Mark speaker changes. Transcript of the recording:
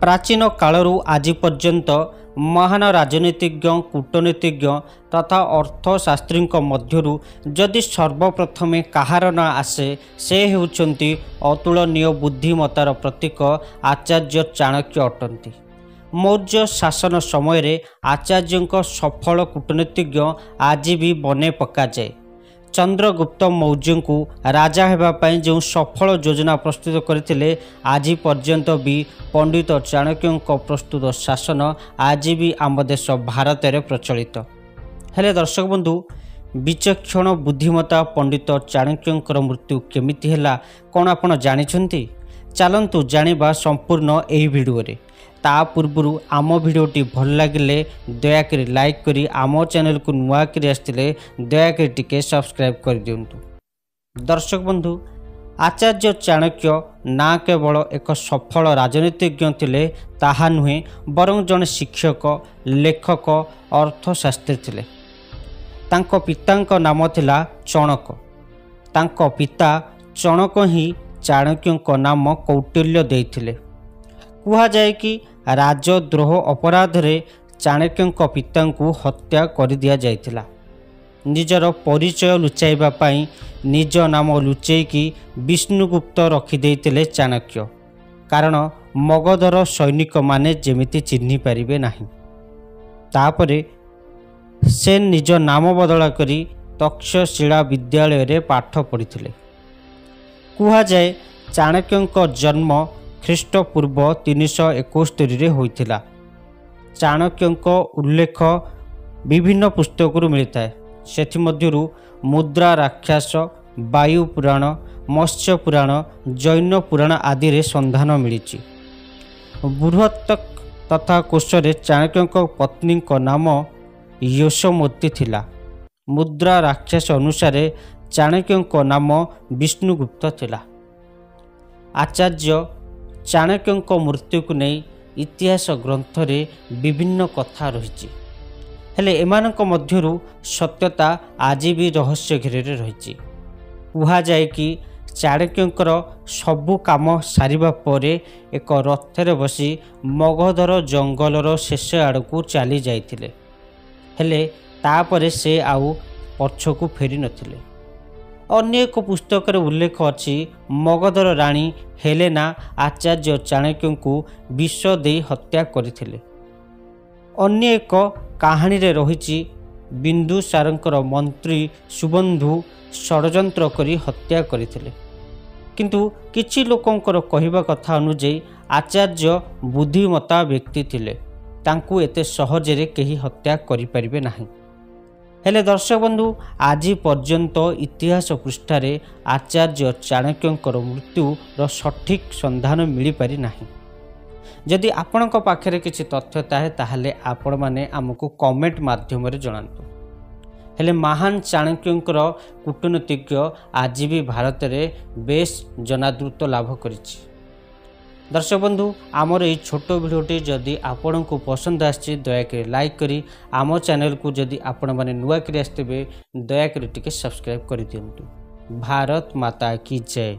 Speaker 1: प्राचीन कालरू आज पर्यंत महान राजनीतिज्ञ कूटनीतिज्ञ तथा अर्थशास्त्री मध्यरु जदि सर्वप्रथमे कहार ना आसे से हेउचंती अतुलनीय बुद्धिमतार प्रतीक आचार्य चाणक्य अटंती। मौर्य शासन समय आचार्यों सफल कूटनीतिज्ञ आज भी बने पकाए। चंद्रगुप्त मौर्य को राजा हेबाई जो सफल योजना प्रस्तुत करते आज पर्यंत भी पंडित चाणक्यों प्रस्तुत शासन आज भी आम देश भारत में प्रचलित। हेले दर्शक बंधु, विचक्षण बुद्धिमता पंडित चाणक्यों मृत्यु केमिति हैला कौन आपण जानिछंती? चलंतु जानिबा संपूर्ण एही वीडियो रे। ता पूर्व आम भिडटी भल लगे दयाकोरी लाइक करी आम चैनल को नुआ करी आसते दयाकोरी टिके सब्सक्राइब कर दिंतु। दर्शक बंधु, आचार्य चाणक्य ना केवल एक सफल राजनीतिज्ञ थिले ताहा नुहे बरं जड़े शिक्षक, लेखक, अर्थशास्त्री थिले। तांको पितांको नाम थिला चणक। तांको पिता चणक ही चाणक्यों नाम कौटिल्य देइथिले। कुहा जाए कि राजद्रोह अपराध रे चाणक्यों पिता को हत्या कर दिया जाइथिला। निजर परिचय लुचाइबा पाई निज नाम लुचेकी विष्णुगुप्त रखिदेइथिले चाणक्य, कारण मगधर सैनिक माने जेमिति चिन्हि पारिबे नाही। तापरे से निज नाम बदला करी तक्षशिला विद्यालय रे पाठ पढ़िथिले। कुहा जाए चाणक्यों जन्म ख्रीष्टपूर्व 371 होइथिला। चाणक्यों उल्लेख विभिन्न पुस्तकरू मिलता है। सेथिमध्यरु मुद्रा राक्षस, वायु पुराण, मत्स्य पुराण, जैन पुराण आदि रे संधान मिली। बृहत्तक तथा कोशरे चाणक्यों पत्नी नाम यशोमती थिला। मुद्रा राक्षस अनुसार चाणक्यों नाम विष्णुगुप्त थिला। आचार्य चाणक्यों मृत्यु को नहीं इतिहास ग्रंथ रे विभिन्न कथा रही। हेले एमानक मध्यरु सत्यता आज भी रहस्य घेरे रही। कुहा जाए कि चाणक्यों सबु काम सारिबा परे एक रथरे बसी मगधर जंगलर शेष आड़कू चली जाइथिले। हेले तापरे से आउ पछकू फेरी नथिले। अन्य एक पुस्तक उल्लेख अच्छी मगधर राणी हेलेना आचार्य चाणक्यों को विष दे हत्या करथिले। अन्य एक कहानी रे रही बिंदुसारंकर मंत्री सुबंधु षड्यंत्र करी हत्या करथिले। किंतु किछि लोकंकर कहिबा कथा अनुଯାयी आचार्य बुद्धिमता व्यक्ति थिले, तांकू एते सहजरे केही हत्या करि परिबे नाही। हेले दर्शक बंधु, आज पर्यंत इतिहास पृष्ठारे आचार्य चाणक्यों मृत्युर सठिक संधान मिल पारि नाही। जदि आपणक पाखरे किछि तथ्य ताहे ताहले आपण माने आमको कमेंट माध्यम रे जणांतु। हेले महान चाणक्यों कूटनीतिज्ञ आज भी भारत रे बेस जनादृत लाभ करिछि। दर्शक बंधु, आमर ये छोट भिडियोटी जदि आपण को पसंद आछि दयाकोरी लाइक करी आम चैनल को जदि आपण माने नुआ करी आसते दयाकोरी टिके सब्सक्राइब कर दियंतु। भारत माता की जय।